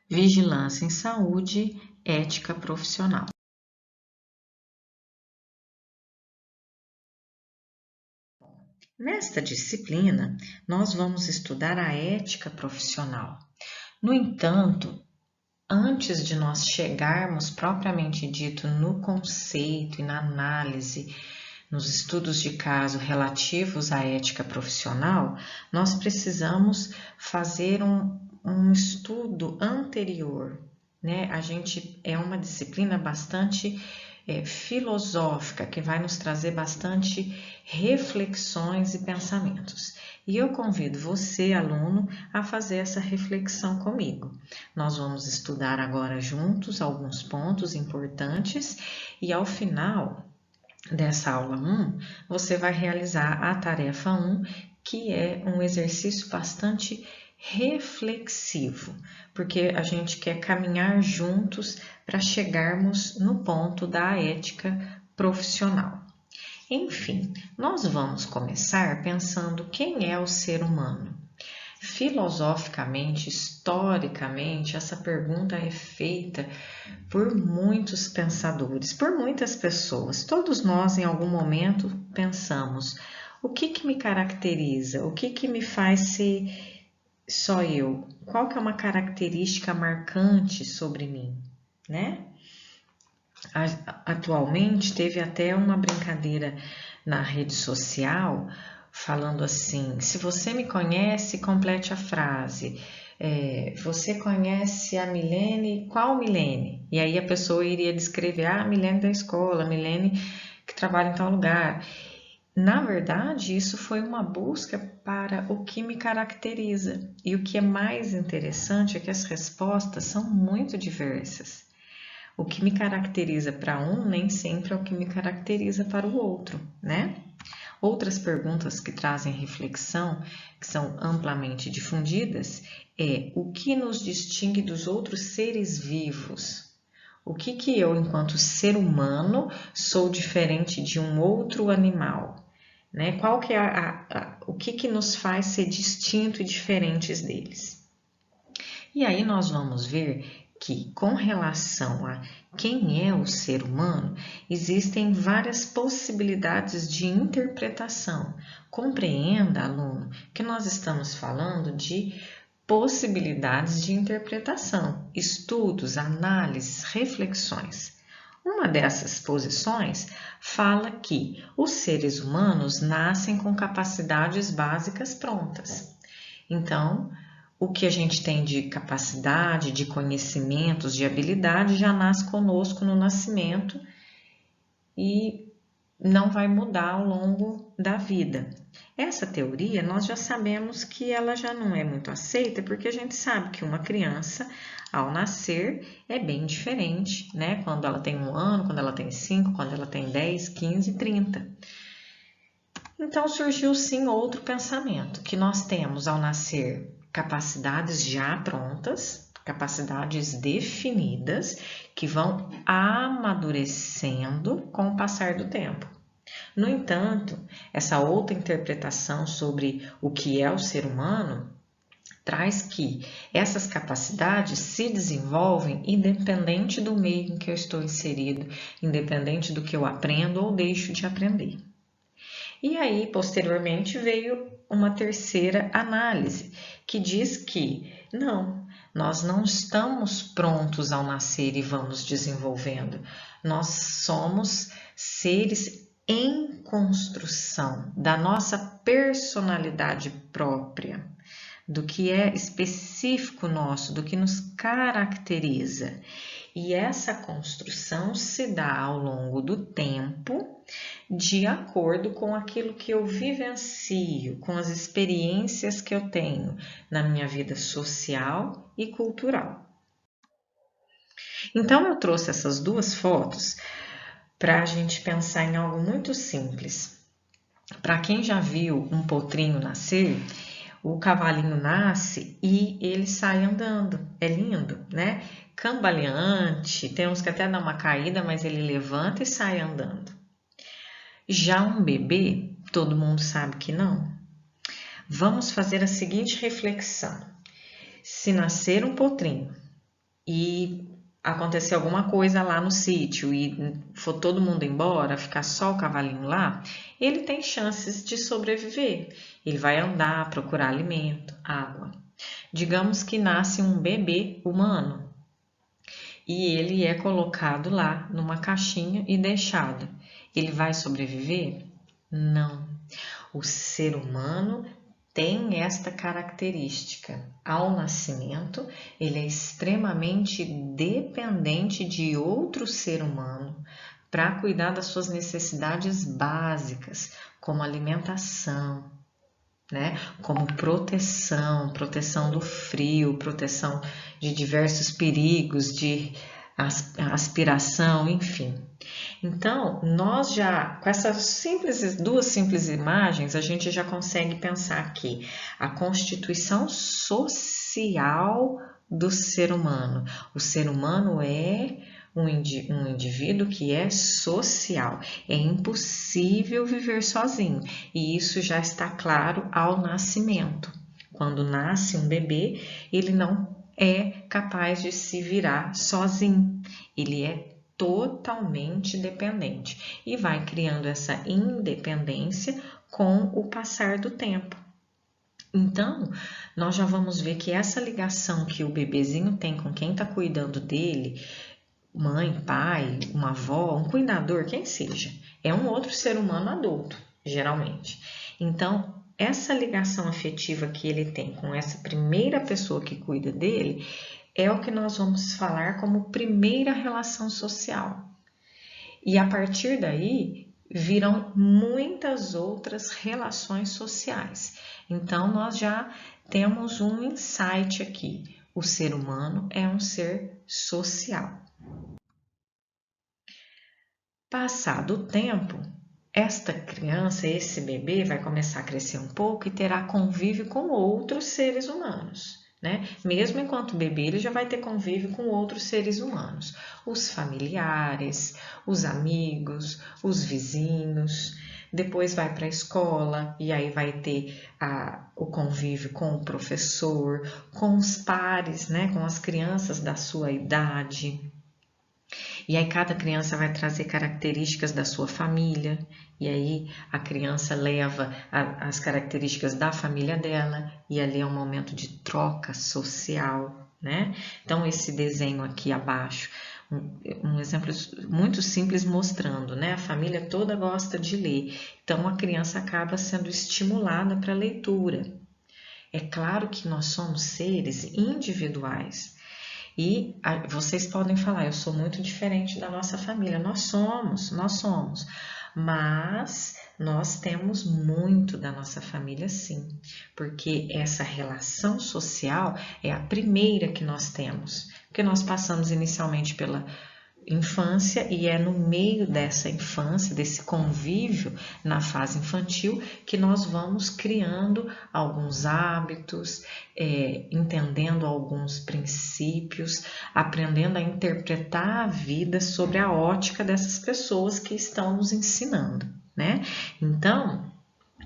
Vigilância em Saúde, Ética Profissional. Nesta disciplina, nós vamos estudar a ética profissional. No entanto, antes de nós chegarmos propriamente dito no conceito e na análise, nos estudos de caso relativos à ética profissional, nós precisamos fazer um estudo anterior, né? É uma disciplina bastante filosófica, que vai nos trazer bastante reflexões e pensamentos. E eu convido você, aluno, a fazer essa reflexão comigo. Nós vamos estudar agora juntos alguns pontos importantes e ao final dessa aula 1, você vai realizar a tarefa 1, que é um exercício bastante reflexivo, porque a gente quer caminhar juntos para chegarmos no ponto da ética profissional. Enfim, nós vamos começar pensando quem é o ser humano. Filosoficamente, historicamente, essa pergunta é feita por muitos pensadores, por muitas pessoas. Todos nós, em algum momento, pensamos: o que me caracteriza? O que me faz ser só eu? Qual que é uma característica marcante sobre mim, né? Atualmente teve até uma brincadeira na rede social falando assim: se você me conhece, complete a frase. Você conhece a Milene? Qual Milene? E aí a pessoa iria descrever: a Milene da escola, a Milene que trabalha em tal lugar. Na verdade, isso foi uma busca para o que me caracteriza. E o que é mais interessante é que as respostas são muito diversas. O que me caracteriza para um nem sempre é o que me caracteriza para o outro, né? Outras perguntas que trazem reflexão, que são amplamente difundidas, é: o que nos distingue dos outros seres vivos? O que eu, enquanto ser humano, sou diferente de um outro animal? Né? Qual que é o que nos faz ser distinto e diferentes deles? E aí nós vamos ver que, com relação a quem é o ser humano, existem várias possibilidades de interpretação. Compreenda, aluno, que nós estamos falando de possibilidades de interpretação, estudos, análises, reflexões. Uma dessas posições fala que os seres humanos nascem com capacidades básicas prontas. Então, o que a gente tem de capacidade, de conhecimentos, de habilidade já nasce conosco no nascimento e não vai mudar ao longo da vida. Essa teoria nós já sabemos que ela já não é muito aceita, porque a gente sabe que uma criança, ao nascer, é bem diferente, né? Quando ela tem 1 ano, quando ela tem 5, quando ela tem 10, 15, 30. Então surgiu sim outro pensamento, que nós temos ao nascer capacidades já prontas, capacidades definidas, que vão amadurecendo com o passar do tempo. No entanto, essa outra interpretação sobre o que é o ser humano traz que essas capacidades se desenvolvem independente do meio em que eu estou inserido, independente do que eu aprendo ou deixo de aprender. E aí, posteriormente, veio uma terceira análise, que diz que nós não estamos prontos ao nascer e vamos desenvolvendo. Nós somos seres em construção da nossa personalidade própria, do que é específico nosso, do que nos caracteriza. E essa construção se dá ao longo do tempo, de acordo com aquilo que eu vivencio, com as experiências que eu tenho na minha vida social e cultural. Então, eu trouxe essas duas fotos para a gente pensar em algo muito simples. Para quem já viu um potrinho nascer, o cavalinho nasce e ele sai andando. É lindo, né? Cambaleante, tem uns que até dá uma caída, mas ele levanta e sai andando. Já um bebê, todo mundo sabe que não. Vamos fazer a seguinte reflexão: se nascer um potrinho e acontecer alguma coisa lá no sítio e for todo mundo embora, ficar só o cavalinho lá, ele tem chances de sobreviver. Ele vai andar, procurar alimento, água. Digamos que nasce um bebê humano e ele é colocado lá numa caixinha e deixado. Ele vai sobreviver? Não. O ser humano tem esta característica. Ao nascimento, ele é extremamente dependente de outro ser humano para cuidar das suas necessidades básicas, como alimentação, né? Como proteção do frio, proteção de diversos perigos, de aspiração, enfim. Então, nós já, com essas duas simples imagens, a gente já consegue pensar que a constituição social do ser humano. O ser humano é um indivíduo que é social. É impossível viver sozinho. E isso já está claro ao nascimento. Quando nasce um bebê, ele não é capaz de se virar sozinho. Ele é totalmente dependente e vai criando essa independência com o passar do tempo. Então, nós já vamos ver que essa ligação que o bebezinho tem com quem está cuidando dele, mãe, pai, uma avó, um cuidador, quem seja, é um outro ser humano adulto, geralmente. Então, essa ligação afetiva que ele tem com essa primeira pessoa que cuida dele é o que nós vamos falar como primeira relação social. E a partir daí virão muitas outras relações sociais. Então nós já temos um insight aqui. O ser humano é um ser social. Passado o tempo, esta criança, esse bebê vai começar a crescer um pouco e terá convívio com outros seres humanos. Né? Mesmo enquanto bebê, ele já vai ter convívio com outros seres humanos, os familiares, os amigos, os vizinhos. Depois vai para a escola e aí vai ter o convívio com o professor, com os pares, né? Com as crianças da sua idade. E aí cada criança vai trazer características da sua família, e aí a criança leva as características da família dela, e ali é um momento de troca social, né? Então esse desenho aqui abaixo, um exemplo muito simples mostrando, né? A família toda gosta de ler, então a criança acaba sendo estimulada para a leitura. É claro que nós somos seres individuais, e vocês podem falar, eu sou muito diferente da nossa família. Nós somos, mas nós temos muito da nossa família sim, porque essa relação social é a primeira que nós temos, porque nós passamos inicialmente pela infância e é no meio dessa infância, desse convívio na fase infantil, que nós vamos criando alguns hábitos, entendendo alguns princípios, aprendendo a interpretar a vida sobre a ótica dessas pessoas que estão nos ensinando, né? Então,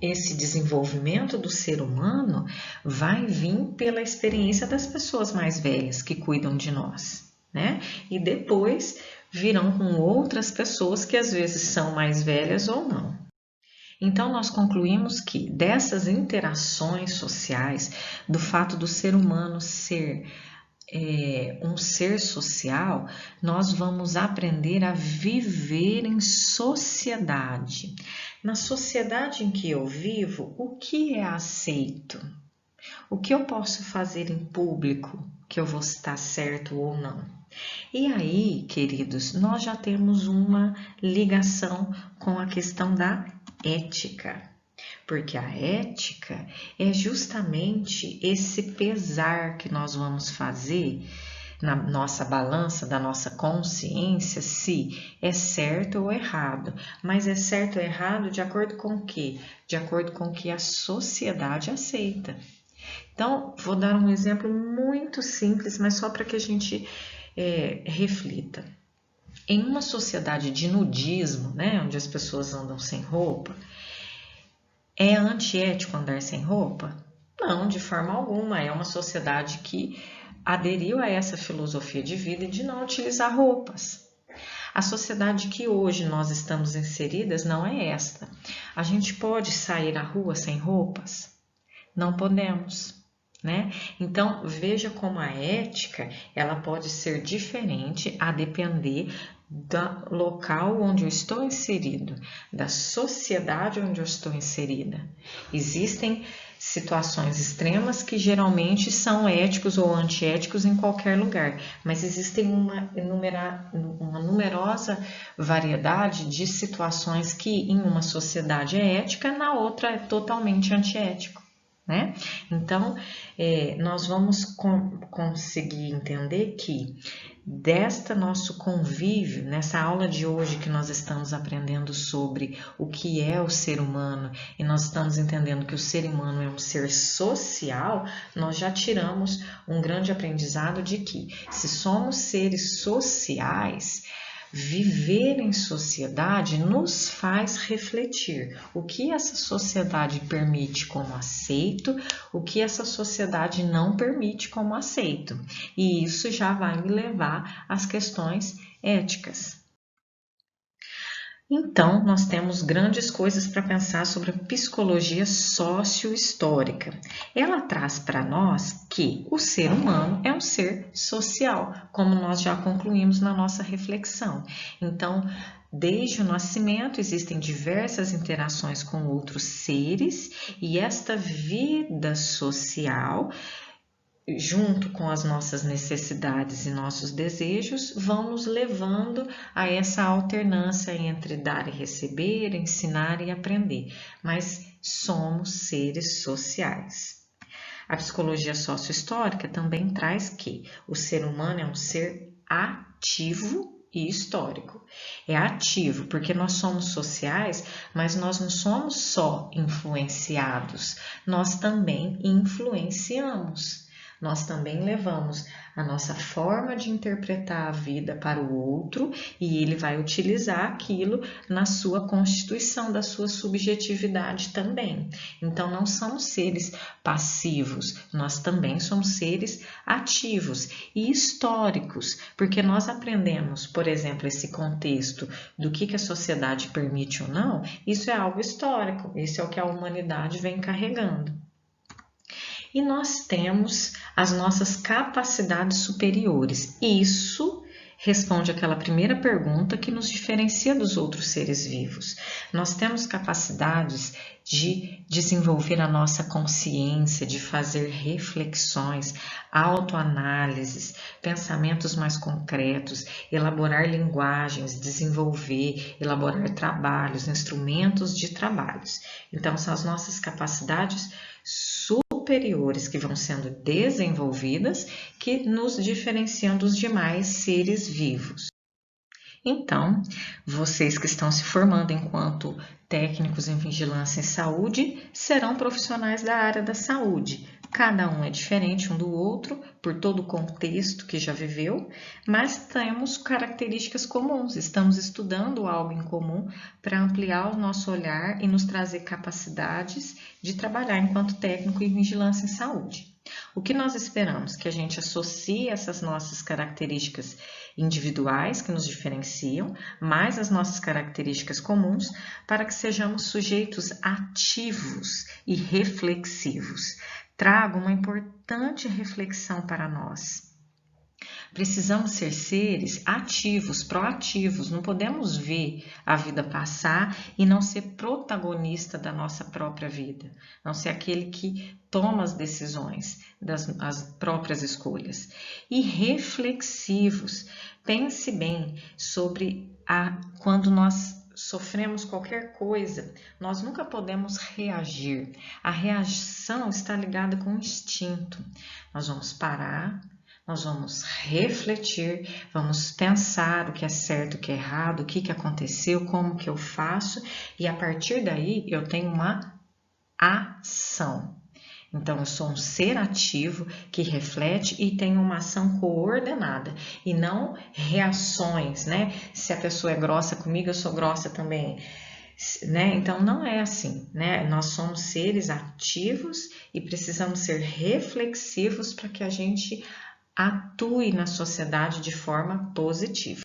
esse desenvolvimento do ser humano vai vir pela experiência das pessoas mais velhas que cuidam de nós, né? E depois virão com outras pessoas que às vezes são mais velhas ou não. Então, nós concluímos que dessas interações sociais, do fato do ser humano ser um ser social, nós vamos aprender a viver em sociedade. Na sociedade em que eu vivo, o que é aceito? O que eu posso fazer em público que eu vou estar certo ou não? E aí, queridos, nós já temos uma ligação com a questão da ética, porque a ética é justamente esse pesar que nós vamos fazer na nossa balança da nossa consciência se é certo ou errado, mas é certo ou errado de acordo com o quê? De acordo com o que a sociedade aceita. Então, vou dar um exemplo muito simples, mas só para que a gente reflita. Em uma sociedade de nudismo, né, onde as pessoas andam sem roupa, é antiético andar sem roupa? Não, de forma alguma. É uma sociedade que aderiu a essa filosofia de vida de não utilizar roupas. A sociedade que hoje nós estamos inseridas não é esta. A gente pode sair à rua sem roupas? Não podemos, né? Então, veja como a ética, ela pode ser diferente a depender do local onde eu estou inserido, da sociedade onde eu estou inserida. Existem situações extremas que geralmente são éticos ou antiéticos em qualquer lugar, mas existem uma numerosa variedade de situações que em uma sociedade é ética, na outra é totalmente antiético, né? Então, nós vamos conseguir entender que desta nosso convívio, nessa aula de hoje que nós estamos aprendendo sobre o que é o ser humano e nós estamos entendendo que o ser humano é um ser social, nós já tiramos um grande aprendizado de que se somos seres sociais, viver em sociedade nos faz refletir o que essa sociedade permite como aceito, o que essa sociedade não permite como aceito. E isso já vai me levar às questões éticas. Então, nós temos grandes coisas para pensar sobre a psicologia sociohistórica. Ela traz para nós que o ser humano é um ser social, como nós já concluímos na nossa reflexão. Então, desde o nascimento existem diversas interações com outros seres e esta vida social, junto com as nossas necessidades e nossos desejos, vão nos levando a essa alternância entre dar e receber, ensinar e aprender, mas somos seres sociais. A psicologia sociohistórica também traz que o ser humano é um ser ativo e histórico. É ativo porque nós somos sociais, mas nós não somos só influenciados, nós também influenciamos. Nós também levamos a nossa forma de interpretar a vida para o outro e ele vai utilizar aquilo na sua constituição, da sua subjetividade também. Então, não somos seres passivos, nós também somos seres ativos e históricos, porque nós aprendemos, por exemplo, esse contexto do que a sociedade permite ou não, isso é algo histórico, isso é o que a humanidade vem carregando. E nós temos as nossas capacidades superiores. Isso responde àquela primeira pergunta que nos diferencia dos outros seres vivos. Nós temos capacidades de desenvolver a nossa consciência, de fazer reflexões, autoanálises, pensamentos mais concretos, elaborar linguagens, desenvolver, elaborar trabalhos, instrumentos de trabalhos. Então, são as nossas capacidades superiores que vão sendo desenvolvidas que nos diferenciam dos demais seres vivos. Então, vocês que estão se formando enquanto técnicos em vigilância em saúde serão profissionais da área da saúde. Cada um é diferente um do outro, por todo o contexto que já viveu, mas temos características comuns. Estamos estudando algo em comum para ampliar o nosso olhar e nos trazer capacidades de trabalhar enquanto técnico em vigilância em saúde. O que nós esperamos? Que a gente associe essas nossas características individuais que nos diferenciam, mais as nossas características comuns, para que sejamos sujeitos ativos e reflexivos. Trago uma importante reflexão para nós. Precisamos ser seres ativos, proativos, não podemos ver a vida passar e não ser protagonista da nossa própria vida, não ser aquele que toma as decisões, as próprias escolhas. E reflexivos, pense bem sobre quando nós sofremos qualquer coisa, nós nunca podemos reagir. A reação está ligada com o instinto. Nós vamos parar, nós vamos refletir, vamos pensar o que é certo, o que é errado, o que aconteceu, como que eu faço, e a partir daí eu tenho uma ação. Então, eu sou um ser ativo que reflete e tem uma ação coordenada e não reações, né? Se a pessoa é grossa comigo, eu sou grossa também, né? Então, não é assim, né? Nós somos seres ativos e precisamos ser reflexivos para que a gente atue na sociedade de forma positiva.